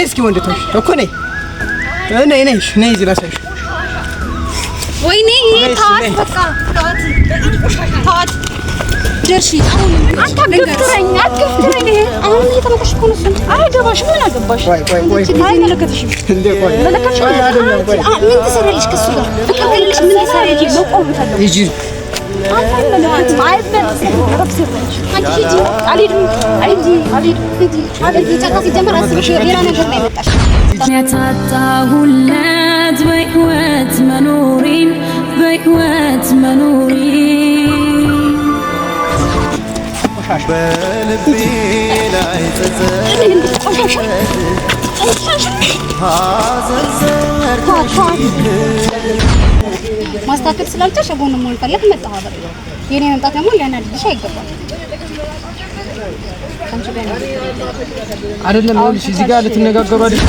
እስኪ ወንድቶሽ እኮ ነይ ነይ እዚህ ላሳይሽ። ወይኔ ታዋት በቃ ታዋት ደርሺ አሁን አትገፍትረኝ አሁን እየተመከሽ እኮ ነው። አይገባሽ ምን አገባሽ? አይመለከትሽም እንዴ? ቆይ ምን ትሰሪያለሽ ከእሱ ጋር? ፍቅርልሽ ምን ትሰሪያለሽ? መቆም ታደርጊ ሂጂ ያታጣሁለት በህይወት መኖሪን በልቤ ላይ ማስተካከል ስላልቻልሽ ጎን መሆን ፈለክ መጣሃበረ የኔ መምጣት ደግሞ ሊያናድድሽ አይገባም። አንቺ ጋር አይደለም ይኸውልሽ እዚህ ጋር ልትነጋገሩ አይደል?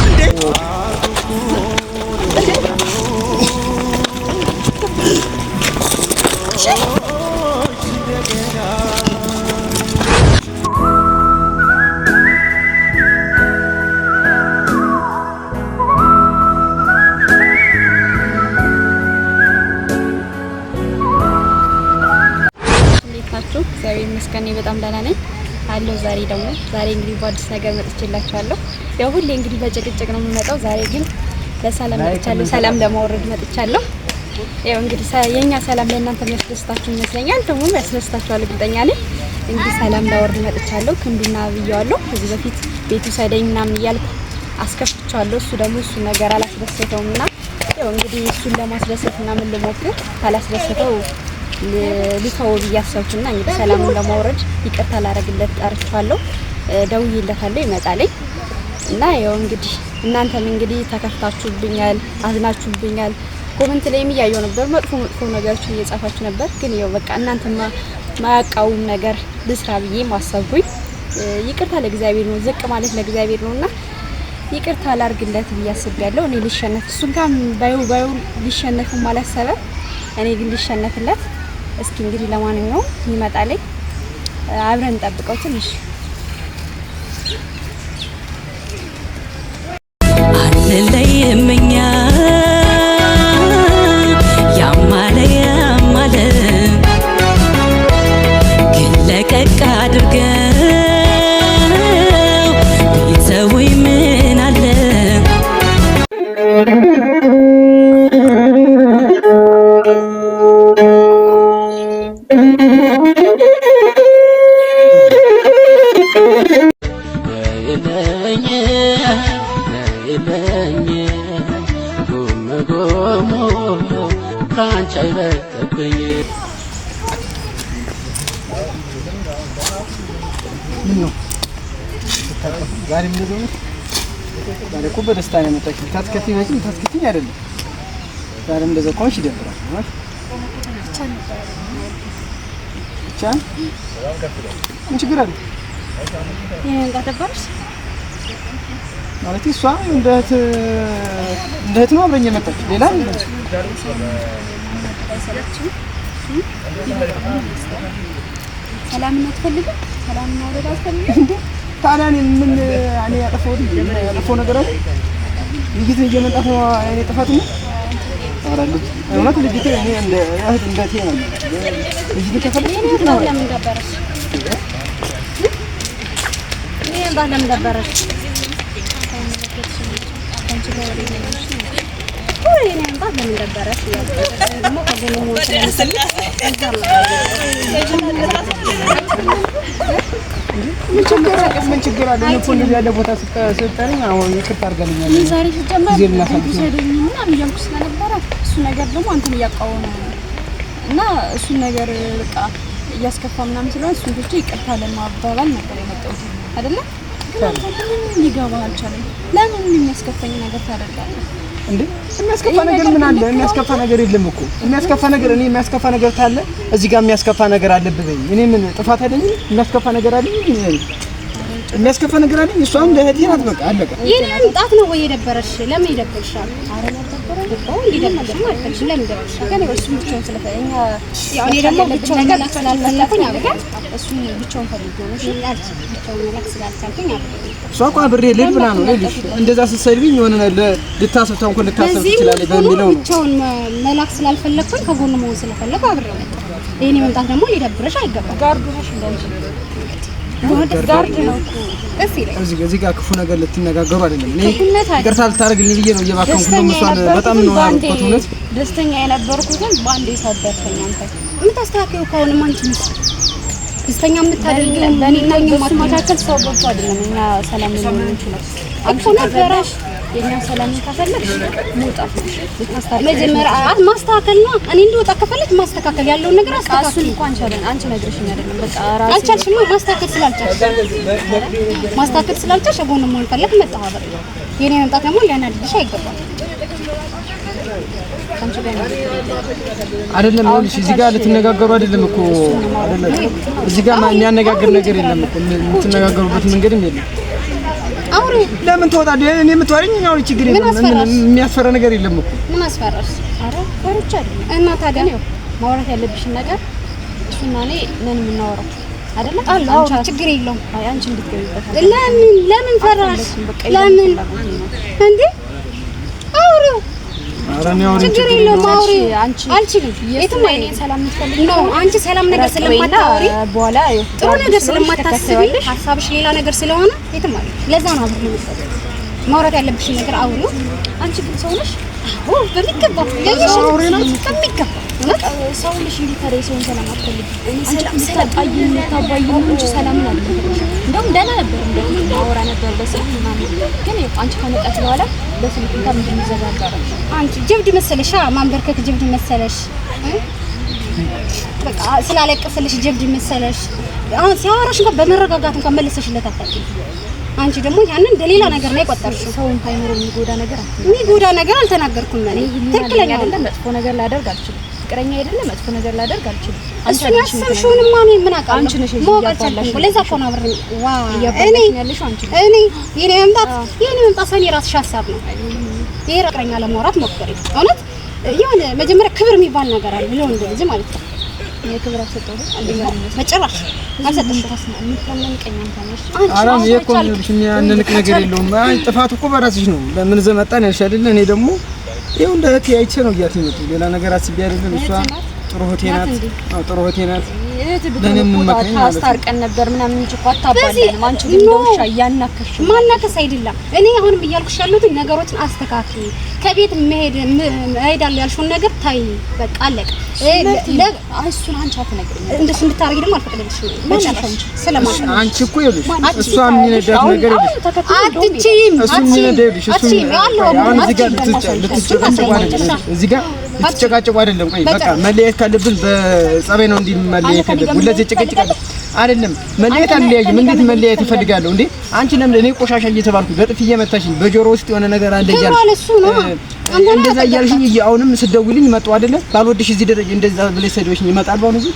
ዛሬ መስከኔ በጣም ደህና ነኝ አለው። ዛሬ እንግዲህ በአዲስ ነገር መጥቻላችኋለሁ። ያው ሁሌ እንግዲህ በጭቅጭቅ ነው የምመጣው። ዛሬ ግን ለሰላም መጥቻለሁ፣ ሰላም ለማውረድ መጥቻለሁ። ያው እንግዲህ የኛ ሰላም ለእናንተ የሚያስደስታችሁ ይመስለኛል፣ ደግሞ ያስደስታችኋል እርግጠኛ ነኝ። እንግዲህ ሰላም ላወርድ መጥቻለሁ። ክንዱና ብያለሁ ከዚህ በፊት ቤቱ ሰደኝ ምናምን እያልኩ አስከፍቻለሁ። እሱ ደግሞ እሱ ነገር አላስደሰተውምና ያው እንግዲህ እሱን ለማስደሰት ምናምን ልሞክር ካላስደሰተው ሊተው ብያሰብኩና እንግዲህ ሰላሙን ለማውረድ ይቅርታ ላደርግለት ጠርቻለሁ። ደውዬለታለሁ ይመጣልኝ እና ያው እንግዲህ እናንተም እንግዲህ ተከፍታችሁብኛል፣ አዝናችሁብኛል። ኮሜንት ላይ የሚያየው ነበር መጥፎ ነገሮችን እየጻፋችሁ ነበር። ግን ያው በቃ እናንተማ ማያቃውም ነገር ልስራ ብዬ ማሰብኩኝ። ይቅርታ ለእግዚአብሔር ነው፣ ዝቅ ማለት ለእግዚአብሔር ነውና ይቅርታ ላድርግለት ብያስባለሁ። እኔ ልሸነፍ እሱን ጋር ባዩ ሊሸነፍ ማላሰበ እኔ ግን ልሸነፍለት። እስኪ እንግዲህ ለማንኛውም ይመጣልኝ አብረን እንጠብቀው ትንሽ አለለየምኛ ያማለ ግን ለቀቅ አድርገው ይተውኝ ምን አለ ዛሬ ምን ነው ዛሬ እኮ በደስታ ነው የመጣችው። ታስከፊኝ መቼም ታስከፊኝ አይደለም። ዛሬም እንደዛ ቆንሽ ይደብራል ማለት ብቻ ምን ችግር አለ? እንዳደበርሽ ማለት እሷ እንደ እህት ነው አብረኝ የመጣች ሌላ አይደለም። ሰላም አትፈልግም? ሰላም ማውረድ አትፈልግም? ታዲያ ምን እኔ ያጠፋው ነገር አለ? ልጅት እየመጣች ነው እኔ ጥፋት ነው አራለች። እውነት ልጅት እኔ እንደ እህት እንደቴ ነው ልጅት ከፈለገ ነው ለምን ደበረሽ? እኔ ባለም ደበረሽ እኔ እንኳን ለምን ደበረሽ ደግሞ ከገኘው ምን ችግር አለ? እኮ እንደዚህ ያለ ቦታ ስትጠሪኝ አሁን ይቅርታ አድርገልኛል። ዛሬ ሲጀመር ምናምን እያልኩ ስለነበረ እሱ ነገር ደግሞ አንተን እያቃወመ እና እሱን ነገር በቃ እያስከፋ ምናምን ስለሆነ እሱን ብቻ ይቅርታ ለማባባል ነበር የመጣሁት አይደለ? ግን ሊገባህ አልቻለም። ለምን የሚያስከፋኝ ነገር ታደርጋለህ እንዴ? የሚያስከፋ ነገር ምን አለ? የሚያስከፋ ነገር የለም እኮ። የሚያስከፋ ነገር እኔ የሚያስከፋ ነገር ካለ እዚህ ጋር የሚያስከፋ ነገር አለብኝ። እኔ ምን ጥፋት አይደለም? የሚያስከፋ ነገር አለኝ የሚያስከፋ ነገር አለኝ። እሷም ለእህቴ ናት። በቃ አለቀ። የኔ ጣት ነው ወይ የደበረሽ? ለምን ይደብርሻል? አረ ደበረኝ እኮ ይደብርሽ ማለት ነው። ለምን ይደብርሽ? ከኔ ወስም ብቻውን ስለፈኛ ያው እኔ ደግሞ ብቻውን ነገር ስላልፈለኩኝ አበቃ። እሱ ብቻውን ፈልጎ ነው። እሺ ብቻውን ነገር ስላልቻልኩኝ አበቃ። እሷ እኮ አብሬ ልል ብላ ነው ልልሽ እንደዛ ስትሰድቢኝ የሆነ ልታስብ እንኳን ልታስብ ትችላለች በሚለው ነው ብቻውን መላክ ስላልፈለኩኝ ከጎኑ መሆን ስለፈለኩ አብሬው መጣ። የኔ መምጣት ደግሞ ሊደብርሽ አይገባም። ጋርዱ ነሽ እንዳንቺ ጋርድ ነው እኮ እዚህ ጋር ክፉ ነገር ልትነጋገሩ አይደለም። እኔ ይቅርታ ልታደርግልኝ ብዬ ነው እየባከንኩ ነው። መስዋዕት በጣም ነው ያልኩት። እውነት ደስተኛ የነበርኩትን ባንዴ ሳደርከኝ አንተ የምታስተካክለው ከሆነ አንቺ ደስተኛ የምታደርጊው ለኔና ለሱ መካከል ሰው ገብቶ አይደለም እኛ ሰላም ልንሆን እንችላለን እኮ ነበረሽ። የኛ ሰላም ከፈለግሽ መውጣት መጀመሪያ ማስተካከል ነው። እኔ እንደወጣ ከፈለክ ማስተካከል ያለውን ነገር አስተካክል። እሱን እንኳን አንቺ ነግረሽኝ አይደለም በቃ ራሴ አልቻልሽም። ማስተካከል ስላልቻልሽ ጎን መሆን ፈለክ መጣሁ አብሬ። የኔ መምጣት ደግሞ ሊያናድድሽ አይገባም። አይደለም ነው እዚህ ጋር ልትነጋገሩ አይደለም እኮ አይደለም። እዚህ ጋር የሚያነጋግር ነገር የለም እኮ የምትነጋገሩበት መንገድም የለም። አውሪ ለምን ትወጣለህ? እኔ የምትወሪኝ ነው ችግር የለም። የሚያስፈራ ነገር የለም እኮ ምን አስፈራሽ? አረ ፈርቻ አይደለም። እና ታዲያ ነው ማውራት ያለብሽን ነገር እሱና እኔ ነን የምናወራው አይደለ? አዎ ችግር የለውም። አይ አንቺ እንድትገቢበት ለምን ፈራሽ? ለምን እንዴ? አውሪው ችግር የለውም። አውሪ አንቺ አልችልም። የትም አይኔ ሰላም የምትፈልጊ ነው አንቺ ሰላም ነገር ስለማታወሪ በኋላ ጥሩ ነገር ስለማታስቢ ሀሳብሽ ሌላ ነገር ስለሆነ የትም አይኔ ለዛ ነው አብሬ መጣሁ። ማውራት ያለብሽ ነገር አውሪው። አንቺ ግን ሰው ነሽ? አዎ በሚገባ ያየሽ በሚገባ ሰው ነሽ። እንዴት ታዲያ ሰውን ሰላም አትፈልጊ? እኔ ሰላም ስለጣይ ታባይ እንጂ ሰላም አለ እንደውም ደህና ነበር እንደውም ማውራ ነበር በስልክ ምናምን። ግን አንቺ ከመጣች በኋላ በስልክ እንኳን ምንድን ይዘጋጋራል? አንቺ ጀብድ መሰለሽ? ማንበርከክ ጀብድ መሰለሽ? በቃ ስላለቀሰልሽ ጀብድ መሰለሽ? አሁን ሲያወራሽ እንኳን በመረጋጋት እንኳን መልሰሽለት አታውቂም። አንቺ ደግሞ ያንን እንደሌላ ነገር ነው የቆጠርሽው። ሰውን ታይኖር የሚጎዳ ነገር አልተናገርኩም። እኔ ትክክለኛ አይደለም። መጥፎ ነገር ላደርግ አልችልም። ፍቅረኛ አይደለም። መጥፎ ነገር ላደርግ አልችልም። አንቺ ያሰብሽውንማ እኔ ምን አውቃለሁ? አንቺ ነሽ እያባላሽ ለዛ እኮ ነው አብረን እኔ የኔ መምጣት ሰኔ ራስሽ ሀሳብ ነው። ይሄ ፍቅረኛ ለማውራት ሞክሪ። እውነት የሆነ መጀመሪያ ክብር የሚባል ነገር አለ ለወንድ ልጅ ማለት ነው። የክብር አሰጠው በጭራሽ አልሰጠሽም። የምትመንቀኝ አንተ ነሽ። አራም የኮሚኒኬሽን የሚያንንቅ ነገር የለውም። አይ ጥፋቱ እኮ በራስሽ ነው። ለምን ዘመጣን ያልሽ አይደል? እኔ ደግሞ ይኸው እንደ እህቴ አይቼ ነው እያትመጡ ሌላ ነገር አስቤ አይደለም። እሷ ጥሩ እህቴ ናት። አዎ ጥሩ እህቴ ናት። ለኔም ምንመክረኝ አስታርቀን ነበር ምናምን እንጂ እኮ አታባለን። አንቺ ግን ደውሻ ያናከሽ ማናከስ አይደለም። እኔ አሁንም እያልኩሽ ያለሁት ነገሮችን አስተካክሊ። ከቤት መሄዳለሁ ያልሽውን ነገር ታይ። በቃ አለቀ። እሱን አንቺ አትነግሪኝ። እንደሱ እንድታረጊ ደግሞ አልፈቅድልሽም። ስለማን አንቺ እኮ ይኸውልሽ እሷ የሚነዳት ነገር ይኸውልሽ አትችይም። እሱ የሚነዳልሽ እሱ አሁን እዚህ ጋር ልትጨቃጨቁ አይደለም። እዚህ ጋር ልትጨቃጨቁ አይደለም። ቆይ በቃ መለያየት ካለብን በጸባይ ነው እንዲህ መለያየት ያለብን። ሁለዚህ ጭቅጭቅ አይደለም። መለያየት አንለያይም። እንዴት መለያየት እፈልጋለሁ እንዴ? አንቺ ለምን እኔ ቆሻሻ እየተባልኩ በጥፍ እየመታሽኝ በጆሮ ውስጥ የሆነ ነገር አለ እያልሽ እንደዛ እያልሽኝ አሁንም ስትደውልኝ መጣሁ አይደለ? ባልወድሽ እዚህ ደረጃ እንደዛ ብለሽ ሰድበሽኝ ይመጣል። ባሁን እዚህ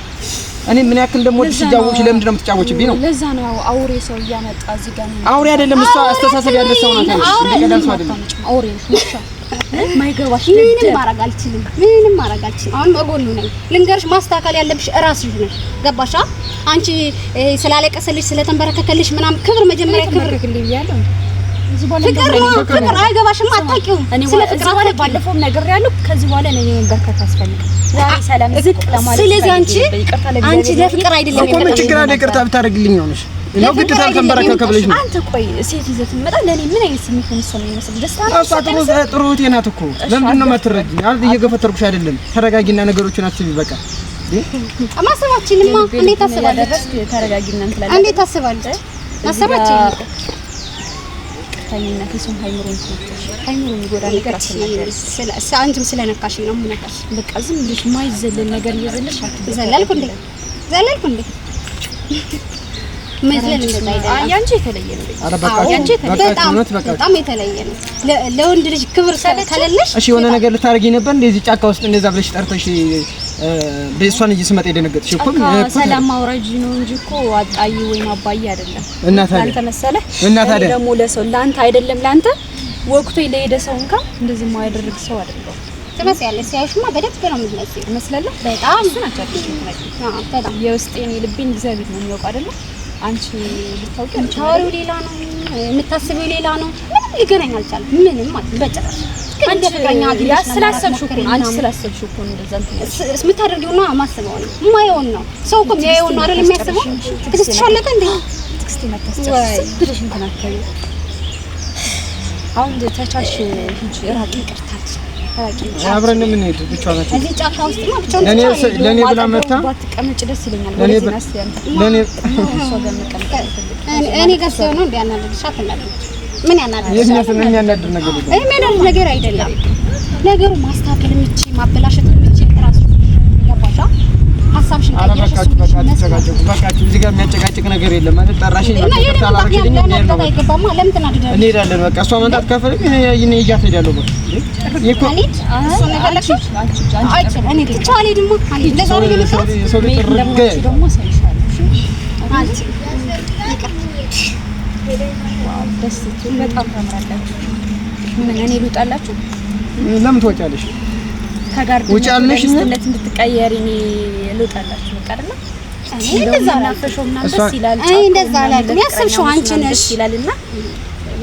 እኔ ምን ያክል ደግሞ ወድሽ ጃውሽ ለምንድን ነው የምትጫወችብኝ ነው? ለዛ ነው አውሬ ሰው እያመጣ እዚህ ጋር ነው። አውሬ አይደለም እሷ አስተሳሰብ ያለ ሰው ናት። እንደቀዳም ሰው አይደለም። አውሬ ነው ማይገባሽ። ምንም ማድረግ አልችልም። አሁን መጎኑ ነኝ። ልንገርሽ ማስተካከል ያለብሽ እራስሽ ነሽ። ገባሻ? አንቺ ስላለቀሰልሽ ስለተንበረከከልሽ ምናምን ክብር መጀመሪያ ክብር ግልኝ ያለው ፍቅር አይገባሽም። አታውቂውም። ስለ ፍቅር ማለት ባለፈው ነገር ያለው ከዚህ በኋላ እኔ መንበርከክ አስፈልግ ዛሬ ሰላም ዝቅ ለማለት ስለዚህ አንቺ ለፍቅር አይደለም እኮ ምን ችግር አለ? ይቅርታ ብታደርግልኝ ነው ነሽ ነው ግዴታ ተንበረከከ ብለሽ ነው። አንተ ቆይ ሴት ይዘህ ትመጣ ለኔ ምን አይነት ስሜት ነው የሚሰማኝ መስል? ደስታ ነው። እሷ ጥሩ እህቴ ናት እኮ ለምንድን ነው የማትረጂኝ? አንተ እየገፈተርኩሽ አይደለም። ተረጋጊና ነገሮችን አስቢ። በቃ ማሰባችንማ እንዴት ታስባለች? ተረጋጊና እንትላለን። እንዴት ታስባለች? ማሰባችን ታኝነት እሱም ሃይምሮን የሚጎዳ ነገር አስናገር አንቺም ስለነካሽ ነው የምነካሽ። በቃ ዝም ብለሽ ማይዘለል ነገር እየዘለልሽ ዘለልኩ እንዴ መዝለል እንደዛ አይደለም። ያንቺ የተለየ ነው። ኧረ በቃ ያንቺ በጣም የተለየ ነው። ለወንድ ልጅ ክብር ከሌለሽ እሺ የሆነ ነገር ልታረጊ ነበር እንደዚህ ጫካ ውስጥ እንደዛ ብለሽ ጠርተሽ በእሷን እየስመጣ የደነገጥሽ እኮ ሰላም ማውረጅ ነው እንጂ እኮ አጣይ ወይም አባይ አይደለም። እና ታዲያ አንተ መሰለህ እና ታዲያ ደግሞ ለሰው ላንተ አይደለም ላንተ ወቅቱ ለሄደ ሰው እንኳን እንደዚህ ማያደርግ ሰው አይደለም። ትመስያለሽ። ሲያዩሽማ በደንብ ነው የምትመስዪው። መስለለ በጣም እሱ ናቸው። በጣም የውስጤን የልቤን እግዚአብሔር ነው የሚያውቅ አይደለም። አንቺ ልታውቂ ታወሪው ሌላ ነው የምታስቢው ሌላ ነው ምንም ሊገናኝ አልቻለም ምንም ማለት በጭራሽ አንቺ ፍቅረኛ ስላሰብሽው እኮ አንቺ ስላሰብሽው እኮ እንደዛ የምታደርጊው ነው ማስበው ነው የማይሆን ነው ሰው እኮ የሚያየው ነው አይደል የሚያስበው ትክስትሻለከ እንዴ ትክስት መታስተስ ብለሽ እንተናከለ አሁን ተቻሽ ሂጅ ራቂ ይቅርታች ራቂ አብረን ምን ሄድ ብቻው ናቸው እዚህ ጫካ ውስጥ ነው ብቻው ለኔ ብላ መጣ ባትቀመጭ ደስ ይለኛል ለኔ እኔ ጋር ነው እንዴ ያናደድሽ አትናደድ ምን ያናደድሽ የኛስ የሚያናድድ ነገር የለም አይ ምን ነገር አይደለም ነገሩ ማስተካከል ምቺ ማበላሸት ምቺ ራሱ ያባሻ ሐሳብሽን አላባካችሁ በቃችሁ እዚህ ጋር የሚያጨቃጭቅ ነገር የለም ማለት ጠራሽኝ ማለት ታላላችኝ ነው አይገባማ ለምን ተናደዳለሽ እንሄዳለን በቃ እሷ መንጣት ከፈለኝ እኔ ይያት ሄዳለሁ በቃ ይኮ እሱ ነገር ለሽ እኔ ልቻለ ደግሞ ለዛሬ የመጣው ሰው ልትርገ ደግሞ ሳይሻለሽ አንቺ ደስ ይል በጣም ታምራላችሁ ምን እኔ ልውጣላችሁ ለምን ትወጫለሽ ተጋር ውጫለሽ እንደት እንድትቀየሪ እኔ ልውጣላችሁ በቃ አይደል እንደዛ ናፈሽውና ደስ ይላል አይ እንደዛ አላልኩም ያሰብሽው አንቺ ነሽ ይላልና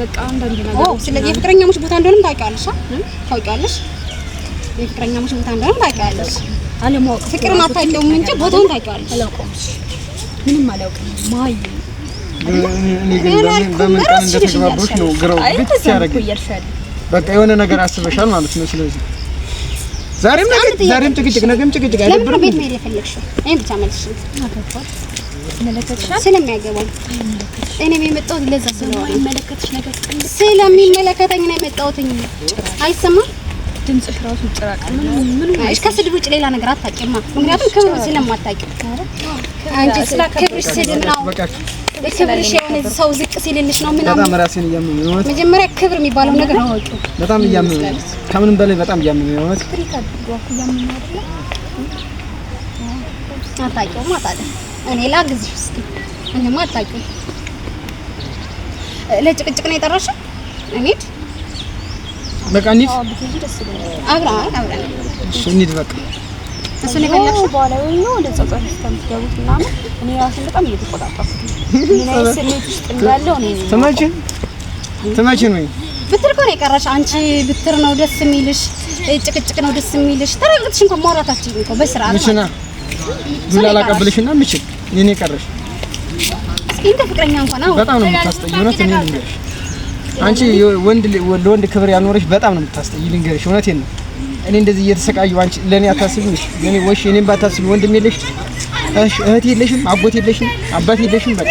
በቃ አንዳንድ ነገር ስለዚህ የፍቅረኛሞች ቦታ እንደሆነም ታውቂያለሽ ታውቂያለሽ የፍቅረኛሞች ቦታ እንደሆነም ታውቂያለሽ አለማወቅ ፍቅርን አታውቂውም እንጂ ቦታውን ታውቂያለሽ አላውቀውም ምንም አላውቅም ማይ እኔ ግን በምን ቀን እንደተግባባሽ ነው ግራው ብቻ ያረጋል በቃ የሆነ ነገር አስበሻል ማለት ነው ስለዚህ ዛሬም ጭቅጭቅ ነገም ጭቅጭቅ አይደብርም ለምን ቤት መሄድ የፈለግሽው እኔ ብቻ መልሽ መለከትሻል ስለሚያገባው እኔ የመጣሁት ለዛ ስለሆነ መለከትሽ ነገር ስለሚመለከተኝ ነው የመጣሁት አይሰማም ድምጽሽ ራሱ ጭራቅ ምን እሺ ከስድብ ውጭ ሌላ ነገር አታውቂማ ምክንያቱም ክብር ስለማታውቂ አንቺ ስለ ክብርሽ ስድብ ነው ክብርሽ የሆነ ሰው ዝቅ ሲልልሽ ነው ምናምን በጣም ራሴን እያመመኝ ነው መጀመሪያ ክብር የሚባለው ነገር ነው በጣም እያመመኝ ከምንም በላይ በጣም እያመመኝ ነው ማለት አታውቂውም አታውቂ እኔ ላግዝሽ እስኪ እኔማ አታውቂውም ለጭቅጭቅ ነው የጠራሽ እንሂድ በቃ እንሂድ አብረን እሺ እንሂድ በቃ እሱ ነው የፈለግሽው በኋላ ነው ወደ ጸጸት ተምትገቡት ምናምን እኔ ራሴን በጣም እየተቆጣጣሁት ምን አይነት ስሜት ውስጥ እንዳለው ነው ተመችን ወይ ብትር እኮ ነው የቀረሽ አንቺ ብትር ነው ደስ የሚልሽ ጭቅጭቅ ነው ደስ የሚልሽ ተረጋግተሽ እንኳን ማውራታችን እኮ በስርዓት ምንሽና ዱላ ላቀብልሽና ምንሽ የኔ ቀረሽ እስኪ እንደ ፍቅረኛ እንኳን አው በጣም ነው የምታስጠይው እውነት እኔ ልንገርሽ አንቺ ለወንድ ክብር ያልኖርሽ በጣም ነው የምታስጠይው ልንገርሽ እውነቴን ነው እኔ እንደዚህ እየተሰቃየሁ አንቺ ለኔ አታስቢኝ ለኔ ወሽ እኔም ባታስቢ ወንድም የለሽ እህት የለሽም አጎት የለሽም አባት የለሽም በቃ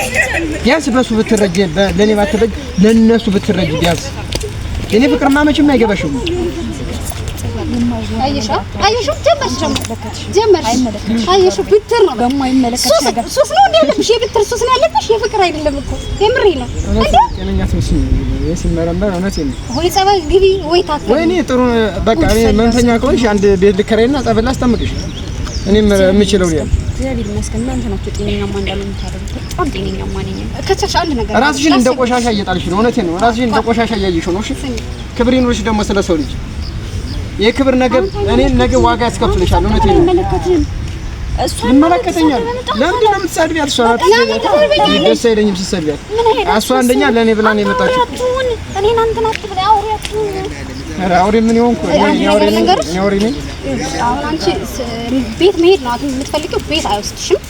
ቢያንስ በሱ ብትረጂ ለኔ ባትረጂ ለነሱ ብትረጂ ቢያንስ የኔ ፍቅርማ መቼም አይገባሽም አየሽ ጀመርሽ አየሽ ብትር ነው ደግሞ አይመለከትሽ ነገር ሱስ ነው እንደልብሽ የብትር ሱስ ነው ያለብሽ የፍቅር አይደለም እኮ የምሬ ነው እንዴ ጤነኛ ትመስኝ የሲመረምበር እውነቴን ነው ወይ ጸባይ ግቢ ወይ ታከም ወይኔ ጥሩ በቃ እኔ መንተኛ ከሆንሽ አንድ ቤት ልከራይና ጸበል አስጠምቅሽ እኔም የምችለው ያ እግዚአብሔር ይመስገን እናንተ ናችሁ ጤነኛማ እንደምታደርጉት በጣም ጤነኛማ ነኝ ከቻልሽ አንድ ነገር ራስሽን እንደ ቆሻሻ እየጣልሽ ነው እውነቴን ነው ራስሽን እንደ ቆሻሻ እያየሽ ነው እሺ ክብር ይኖርሽ ደግሞ ስለ ሰው ልጅ የክብር ነገር እኔ ነገ ዋጋ ያስከፍልሻል እውነቴን ነው እሷ ይመለከተኛል ለምን ነው የምትሰድቢያት እሷ ደስ አይለኝም ስትሰድቢያት እሷ አንደኛ ለኔ ብላ ነው የመጣችው እኔ እናንተን አትበል አውሪያችሁ አውሪ ምን ይሆንኩ እኔ አውሪ ነኝ አሁን አንቺ ቤት መሄድ ነው አሁን የምትፈልጊው ቤት አይወስድሽም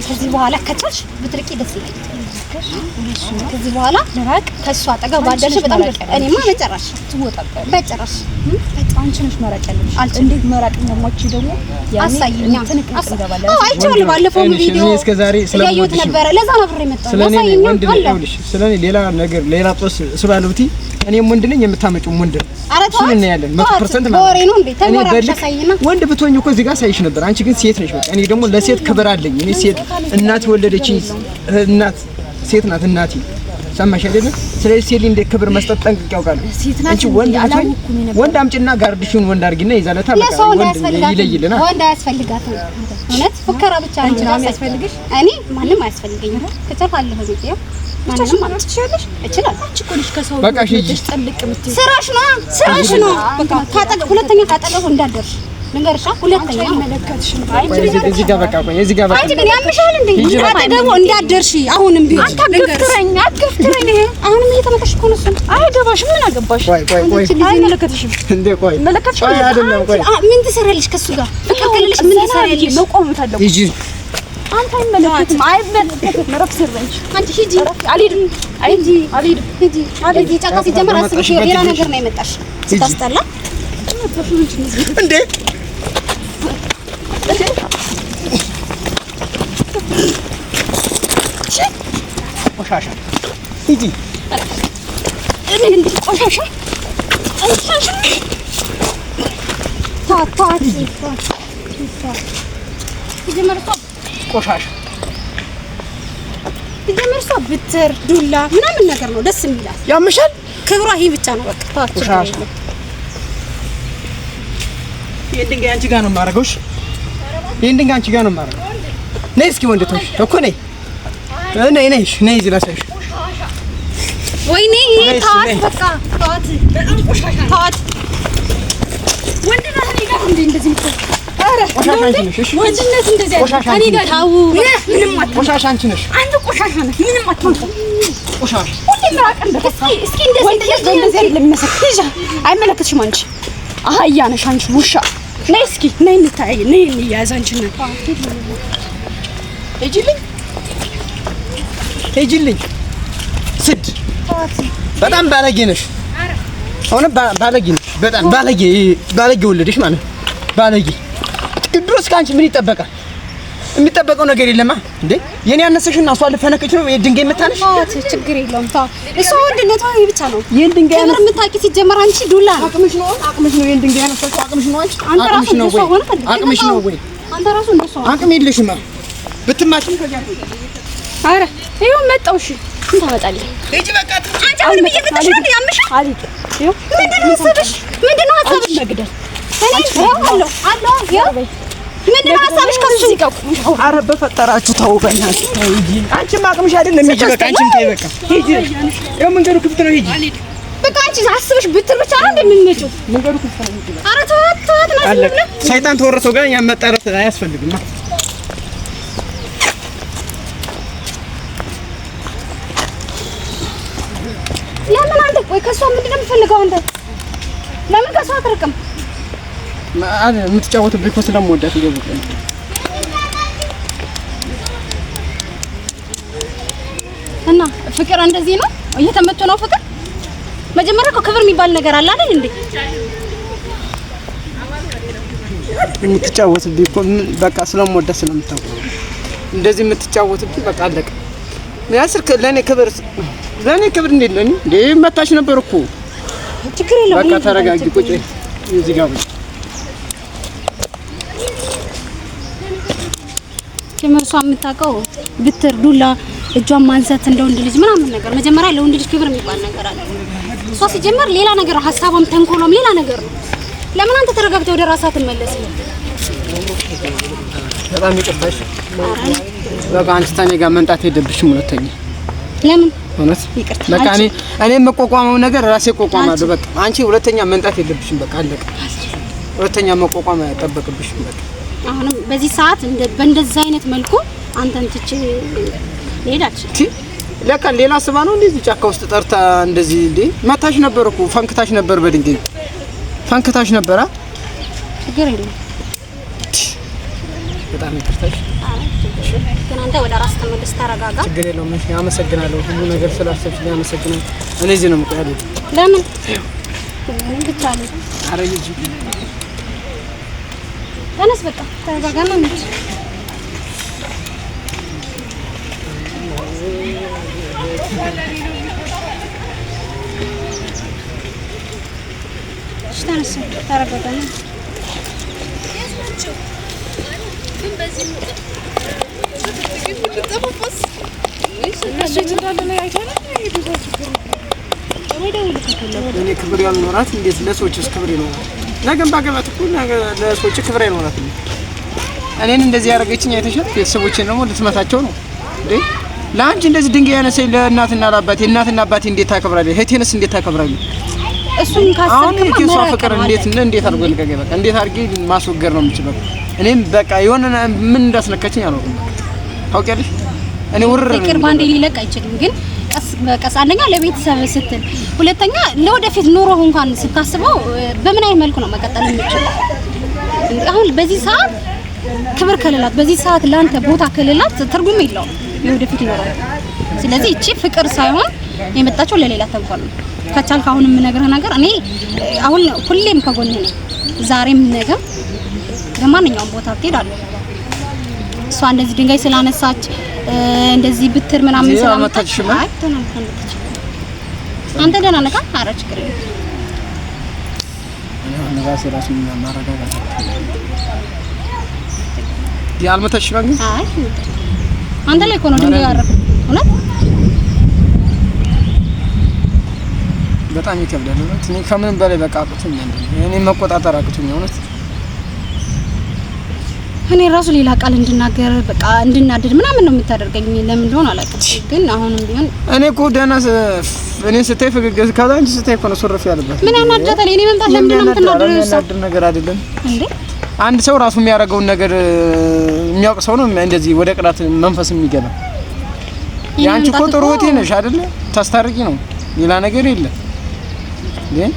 ከዚህ በኋላ ከቻልሽ ብትርቂ ደስ ይለኛል ከዚህ በኋላ ለራቅ ከሷ አጠገብ ባደረሽ በጣም እኔማ በጨራሽ ትወጣጣለሽ በጨራሽ አንቺ ነሽ መራቅ ያለሽ እንዴት መራቅ እንደማትችይ ደግሞ አሳይኛ አይቼዋለሁ ባለፈው ቪዲዮ እስከ ዛሬ ስለያዩት ነበር ለዛ ነው ብር የመጣው ስለኔ ወንድ ልጅ ስለኔ ሌላ ነገር ሌላ ጦስ ስባለውቲ እኔም ወንድ ነኝ የምታመጪው ወንድ እሱን እናያለን 100% ማለት ወሬ ነው እንዴ ተወራሽ አሳይና ወንድ ብትሆኝ እኮ እዚህ ጋር ሳይሽ ነበር አንቺ ግን ሴት ነሽ በቃ እኔ ደግሞ ለሴት ክብር አለኝ እኔ ሴት እናት ወለደችኝ እናት ሴት ናት እናቴ ሰማሽ አይደል ስለዚህ ሴት እንደ ክብር መስጠት ጠንቅቅ ያውቃል አንቺ ወንድ አምጪና ጋርድሽን ወንድ አርጊና ይዛለታ በቃ ወንድ ይለይልና ወንድ አያስፈልጋትም እውነት ፉከራ ብቻ አንቺ ነው የሚያስፈልግሽ እኔ ማንም አያስፈልገኝም ከተፋለሁ ነው ማንንም ማለት ትችላለሽ እችላለሁ አንቺ እኮ ልጅ ከሰው በቃ ልጅ ጠልቅ ምትይ ስራሽ ነው በቃ ታጠቅ ሁለተኛ ታጠቀው እንዳደርሽ ልንገርሻ ሁለተኛ መለከትሽም እዚህ ጋር በቃ ቆይ እዚህ ጋር በቃ አንቺ ግን ያምሻል እንዴ ደግሞ እንዳደርሺ አሁንም ቢሆን አትገፍትረኝ አሁንም እየተመጣሽ እኮ ነው እሱ አይገባሽም ምን አገባሽ ቆይ አይመለከትሽም እንዴ ቆይ መለከትሽ አይደለም ቆይ ምን ትሰራለሽ ከሱ ጋር ፍቅር ከሌለሽ ምን ትሰራለሽ መቆም ታደርጉ ሂጂ አንተ አይመለከትም መረፍ ሲረንች አንቺ ሂጂ አልሄድም ሂጂ ጫካ ሲጀመር አስብሽ ሌላ ነገር ነው የመጣሽ ስታስጠላ እንዴ ቆሻሻ ሂጂ እንዴ ቆሻሻ ታታት ቆሻሻ ሲጀመር እሷ ብትር ዱላ ምናምን ነገር ነው ደስ የሚላት ያምሻል ክብሯ ይሄ ብቻ ነው በቃ ቆሻሻ ይሄን ድንጋይ አንቺ ጋር ነው የማደርገው እሺ ይሄን ድንጋይ አንቺ ጋር ነው የማደርገው ነይ እስኪ ወንድቶሽ እኮ ነይ ነይ እዚህ ላሳይሽ ወይኔ ታዋት በቃ ታዋት በጣም ቆሻሻ ታዋት ወንድ ነህ እኔ ጋር እንደዚህ ምትል ቆሻሻ አንቺ ነሽ እሺ ወንድነት እንደዚህ እኔ ጋር ታው ምንም አትሆን ቆሻሻ አንቺ ነሽ አንተ ቆሻሻ ነህ ምንም አትሆን ቆሻሻ ሁሌ ምራቀን እስኪ እንደዚህ ለሚመሰክር አይመለከትሽም አንቺ አህያ ነሽ አንቺ ውሻ ነይ እስኪ ነይ እንታይ ነይ እንያዝ አንቺ ነህ ሂጂልኝ ስድ በጣም ባለጌ ነሽ አሁን ባለጌ ነሽ በጣም ባለጌ ወለደሽ ማለት ባለጌ ድሮስ ካንቺ ምን ይጠበቃል የሚጠበቀው ነገር የለማ እንዴ የኔ ያነሰሽና እሷ ልፈነከች ነው የድንጋይ መታነሽ ችግር የለውም ታ እሷ ወንድነቷ ይሄ ብቻ ነው ይሄን ድንጋይ ነው የምታውቂ ሲጀመር አንቺ ዱላ አቅምሽ ነው ይሄን ድንጋይ ያነሰሽ አቅምሽ ነው አንቺ አቅምሽ ነው ወይ አንተ ራሱ እንደሷ አቅም የለሽማ ብትማችም ከዚያ አረ ይኸው መጣው እሺ ምን ታመጣለህ ሂጂ በቃ አንቺ አሁን እየመጣሽ ነው ያምሽ አልሄድ ይኸው ምንድነው ሀሳብሽ መግደል አሎ ምንድነው ሀሳብሽ ከሱ ኧረ በፈጠራችሁ ተው በእናትሽ ተው ሂጂ አንቺም አቅምሽ አይደለም ሂጂ በቃ አንቺም ተይ በቃ ሂጂ ይኸው መንገዱ ክፍት ነው ሂጂ በቃ አንቺ አስበሽ ብትር ብቻ ነው እንደምንመጪው መንገዱ ክፍት ነው ሂጂ ኧረ ተዋት አለቀ ሰይጣን ተወረሰው ጋር እኛም መጣራት አያስፈልግም ለምን አንተ ቆይ ከሷ ምንድነው የምፈልገው አንተ ለምን ከሷ አትርቅም የምትጫወትብኝ እኮ ስለምወዳት ይገቡኝ እና ፍቅር እንደዚህ ነው እየተመቱ ነው ፍቅር መጀመሪያ እኮ ክብር የሚባል ነገር አለ አይደል እንዴ የምትጫወትብኝ እኮ በቃ ስለምወዳት ስለምታውቅ እንደዚህ የምትጫወትብኝ በቃ አለቀ ያስር ለኔ ክብር እንዴት ነው እንዴ መታሽ ነበር እኮ ችግር የለውም በቃ ተረጋጊ ቁጭ እዚህ ጋር ቁጭ ከመርሷ የምታውቀው ብትር ዱላ እጇን ማንሳት እንደ ወንድ ልጅ ምናምን ነገር መጀመሪያ ለወንድ ልጅ ክብር የሚባል ነገር አለ እሷ ሲጀመር ሌላ ነገር ሀሳቧም ተንኮሎም ሌላ ነገር ነው ለምን አንተ ተረጋግተህ ወደ ራስህ አትመለስም በጣም ይቅርታሽ በቃ አንቺ ታኔ ጋር መንጣት የለብሽም ሁለተኛ ለምን እውነት በቃ እኔ መቋቋመው ነገር ራሴ ቆቋማለሁ በቃ አንቺ ሁለተኛ መንጣት የለብሽም በቃ አለቀ ሁለተኛ መቋቋም አይጠበቅብሽም በቃ አሁንም በዚህ ሰዓት በእንደዛ አይነት መልኩ አንተን ትቼ ሄዳች ለካ ሌላ ስባ ነው እንደዚህ ጫካ ውስጥ ጠርታ እንደዚህ እንዴ መታሽ ነበር እኮ ፈንክታሽ ነበር በድንጋይ ፈንክታሽ ነበር ችግር የለም በጣም ይቅርታሽ ግን አንተ ወደ ራስ ተመለስ ተረጋጋ ችግር የለውም እሺ አመሰግናለሁ ሁሉ ነገር ስላሰብሽኝ አመሰግናለሁ እኔ እዚህ ነው የምቆያለሁ ለምን ምን ብቻለ ኧረ ሂጂ ተነስ በቃ ተረጋጋና እንሂድ ተነስ ተረጋጋና እኔ ክብር ያልኖራት እንዴት ለሰዎችስ ክብር ይኖራል? ነገም ባገባት እኮ ለሰዎች ክብር አይኖራትም። እኔን እንደዚህ ያደረገችኝ አይተሻል? ቤተሰቦቼን ደግሞ ልትመታቸው ነው እንዴ? ለአንቺ እንደዚህ ድንጋይ ያነሰኝ ለእናትና ለአባቴ እናትና አባቴ እንዴት ታከብራለች? እህቴንስ እንዴት ታከብራለች? እሱን ካሰብክ የሷ ፍቅር እንዴት አድርጎ ልቀቀኝ በቃ እንዴት አድርጌ ማስወገድ ነው የምችለው እኔም በቃ የሆነ ምን እንዳስነካችኝ አላውቅም ታውቂያለሽ እኔ ወረረ ፍቅር ባንዴ ሊለቅ አይችልም ግን ቀስ አንደኛ ለቤተሰብ ስትል ሁለተኛ ለወደፊት ኑሮ እንኳን ስታስበው በምን አይነት መልኩ ነው መቀጠል የምትችለው አሁን በዚህ ሰዓት ክብር ከሌላት በዚህ ሰዓት ላንተ ቦታ ከሌላት ትርጉም የለውም የወደፊት ኑሮ ስለዚህ እቺ ፍቅር ሳይሆን የመጣችው ለሌላ ተንኮል ነው ከቻልክ አሁን የምነግርህ ነገር እኔ አሁን ሁሌም ከጎንህ ነኝ ዛሬም ነገ በማንኛውም ቦታ ትሄዳለህ እሷ እንደዚህ ድንጋይ ስላነሳች እንደዚህ ብትር ምናምን ስላመጣች አንተ ደህና ነህ ኧረ ችግር የለም እኔ ራሴ ማረጋጋት ያልመታሽ ባንግ አይ አንተ ላይ እኮ ነው ድንጋይ ያረፈው እውነት በጣም ይከብዳል እውነት እኔ ከምን በላይ በቃ አቅቶኝ እኔ መቆጣጠር አቅቶኝ እውነት እኔ ራሱ ሌላ ቃል እንድናገር በቃ እንድናደድ ምናምን ነው የምታደርገኝ ለምን እንደሆነ አላውቅም ግን አሁንም ቢሆን እኔ እኮ ደህና እኔ ስታይ ፈገግ ካዛ አንቺ ስታይ እኮ ነው ሱርፍ ያለበት ምን ያናደታል እኔ መምጣት ለምን ነው የምትናደደው የሚያናድር ነገር አይደለም እንዴ አንድ ሰው ራሱ የሚያደርገውን ነገር የሚያውቅ ሰው ነው እንደዚህ ወደ ቅናት መንፈስ የሚገባ ያንቺ እኮ ጥሩ ወጤ ነሽ አይደለ ታስታርቂ ነው ሌላ ነገር የለም ግን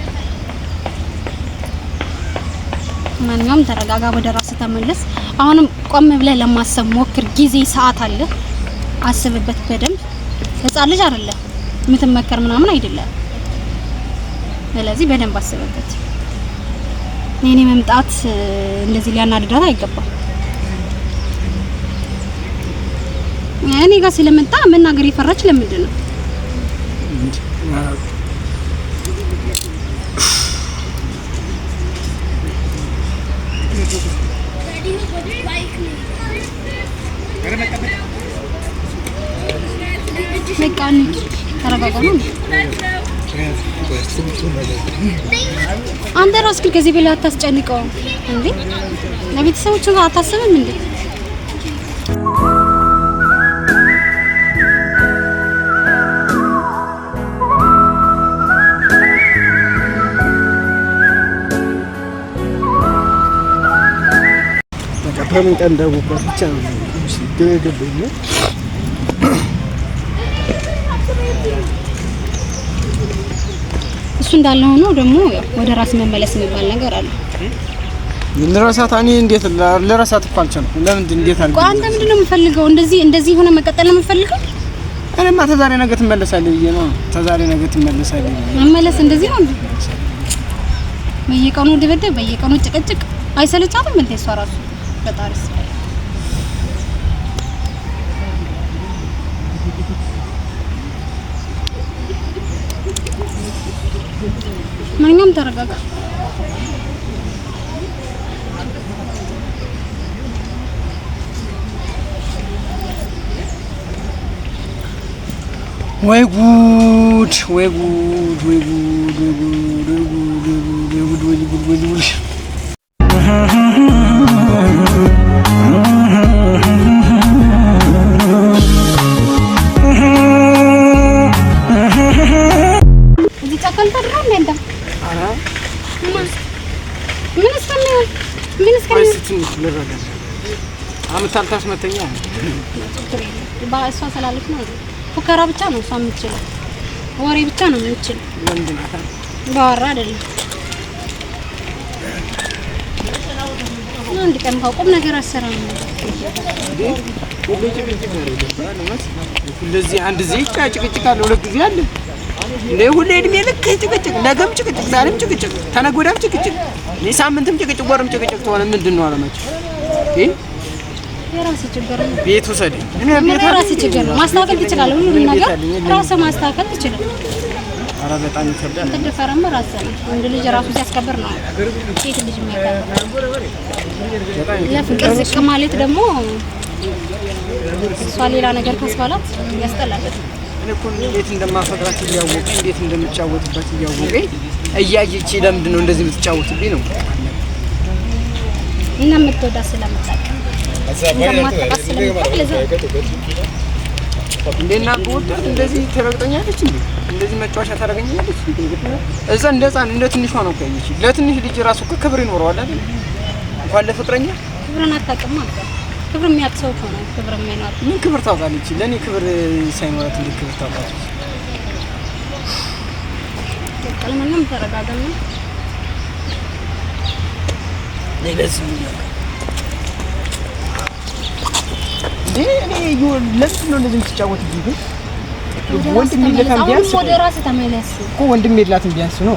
ማንኛውም ተረጋጋ ወደ ራስህ ተመለስ አሁንም ቆም ብለህ ለማሰብ ሞክር ጊዜ ሰዓት አለ አስብበት በደንብ ህፃን ልጅ አይደለም የምትመከር ምናምን አይደለም ስለዚህ በደንብ አስብበት እኔ መምጣት እንደዚህ ሊያናድዳት አይገባም እኔ ጋር ስለመጣ መናገር ይፈራች ለምንድን ነው ለቃኒ ተረጋጋ ነው አንተ ራስህ ከዚህ በላይ አታስጨንቀው እንዴ ለቤተሰቦቹ አታስብም እንዴ በምን ቀን ደውበት ብቻ ነው ገገበኝ እሱ እንዳለ ሆኖ ደግሞ ወደ ራስ መመለስ የሚባል ነገር አለ ለራሳት እኔ እንዴት ለራሳት ፋልቻለሁ ለምን እንዴት አልኩ አንተ ምንድነው የምፈልገው እንደዚህ ሆነ መቀጠል ነው የምፈልገው እኔማ ተዛሬ ነገ ትመለሳለህ ብዬ ነው ተዛሬ ነገ ትመለሳለህ መመለስ እንደዚህ ነው እንዴ በየቀኑ ድብድብ በየቀኑ ጭቅጭቅ አይሰለቻትም እንዴ እሷ ራሱ በጣሪስ ማንኛውም ተረጋጋ ወይ ጉድ ወይ ጉድ ወይ ጉድ ወይ ጉድ ወይ ጉድ ወይ ጉድ ወይ ጉድ እዚህ ጫካል ታድራ እንዴ አራ ምን እስከሚሆን ልረጋ አመታል ታስመተኛ ባሷ ሰላለች ነው ፉከራ ብቻ ነው እሷ የምትችለው ወሬ ብቻ ነው የምትችለው ለምንድን ነው ባወራ አይደለም አንድ ቀን ቁም ነገር አሰራም እንደዚህ አንድ ዚህ ጭቅጭቅ አለ ሁለት ጊዜ አለ እንዴ ሁሌ እድሜ ልክ ጭቅጭቅ ነገም ጭቅጭቅ ዛሬም ጭቅጭቅ ተነገ ወዲያም ጭቅጭቅ ለሳምንትም ጭቅጭቅ ወርም ጭቅጭቅ ተሆነ ምንድነው አለማችሁ የራስ ችግር ነው ቤት ወሰደ እኔ የራስ ችግር ነው ማስተካከል ትችላለህ ሁሉንም ነገር ራስ ማስተካከል ትችላለህ አረ በጣም ይከብዳል ተደፈረም ራስ ነው ወንድ ልጅ ራሱ ሲያስከብር ነው ሴት ልጅ የሚያከብር ለፍቅር ዝቅ ማለት ደግሞ እሷ ሌላ ነገር ካስባላት ያስጠላል እኔ እኮ እንዴት እንደማፈቅራት እያወቀ እንዴት እንደምጫወትበት እያወቀ እያየች ለምንድን ነው እንደዚህ የምትጫወትብኝ ነው እና የምትወዳ ስለምታውቅ እንደማትጠቃ ስለምታውቅ ለዛ እንደና ወጣ እንደዚህ ተረግጠኛለች እንዴ እንደዚህ መጫወቻ ታደርገኛለች። እዛ እንደ ህፃን እንደ ትንሿ ነው እኮ ያየች። ለትንሽ ልጅ ራሱ እኮ ክብር ይኖረዋል አይደል? እንኳን ለፍቅረኛ ክብርን አታውቅም ማለት ነው። ክብር የሚያውቅ ሰው እኮ ነው ክብር የማይኖር። ምን ክብር ታውቃለች? ለኔ ክብር ሳይኖራት እንዴት ክብር ታውቃለች? ቀለማንም ተረጋጋና ለዚህ እኔ ለምንድን ነው እንደዚህ የምትጫወት? ወንድም የላትም ቢያንስ ወደ ራስህ ተመለስ እኮ ወንድም የላትም ቢያንስ ነው።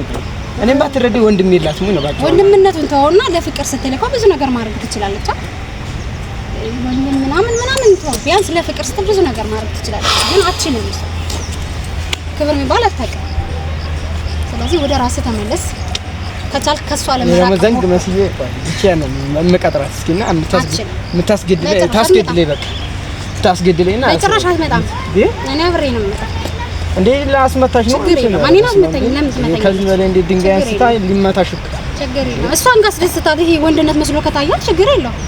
እኔም ባትረዳኝ ወንድም የላትም ነው ባጭሩ። ወንድምነቱን ተውና ለፍቅር ስትል እኮ ብዙ ነገር ማድረግ ትችላለች። ወንድም ምናምን ተው፣ ቢያንስ ለፍቅር ስትል ብዙ ነገር ማድረግ ትችላለች። ግን አትችልም። ክብር የሚባል አታውቅም። ስለዚህ ወደ ራስህ ተመለስ። ከቻልክ ከሷ ለመራቅ ዘንግ መስዬ ብቻ ነው መቀጥራት። እስኪና ታስገድለኝ በቃ ታስገድለኝና በጭራሽ አትመጣም። እኔ አብሬ ነው የምመጣው። እንዴ ላስመታሽ ነው? ችግር የለም። ማን አስመታኝ? ለምን ትመታኝ? ከዚህ በላይ እንዴ ድንጋይ አንስታ ሊመታሽ እኮ ችግር የለም። እሷን ጋር ስለስታት ይሄ ወንድነት መስሎ ከታያት ችግር የለውም።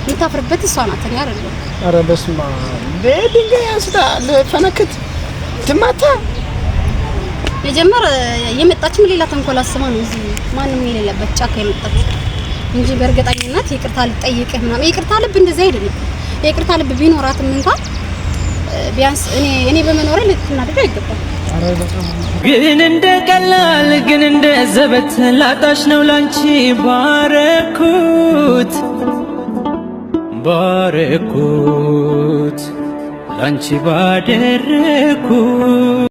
የምታፍርበት እሷ ናት፣ እኔ አይደለም። ኧረ በስመ አብ ድንጋይ አንስታ ለፈነክት ትማታ። የጀመረ የመጣችም ሌላ ተንኮል አስባ ነው እዚህ ማንም የሌለበት ጫካ የመጣችው እንጂ በእርግጠኝነት ይቅርታ ልጠይቅህ ምናምን ይቅርታ ልብ እንደዚህ አይደለም። የይቅርታ ልብ ቢኖራትም እንኳን ቢያንስ እኔ በመኖሬ ልትናደድ አይገባም። ግን እንደ ቀላል ግን እንደ ዘበት ላጣሽ ነው ላንቺ ባረኩት ላንቺ ባደረኩት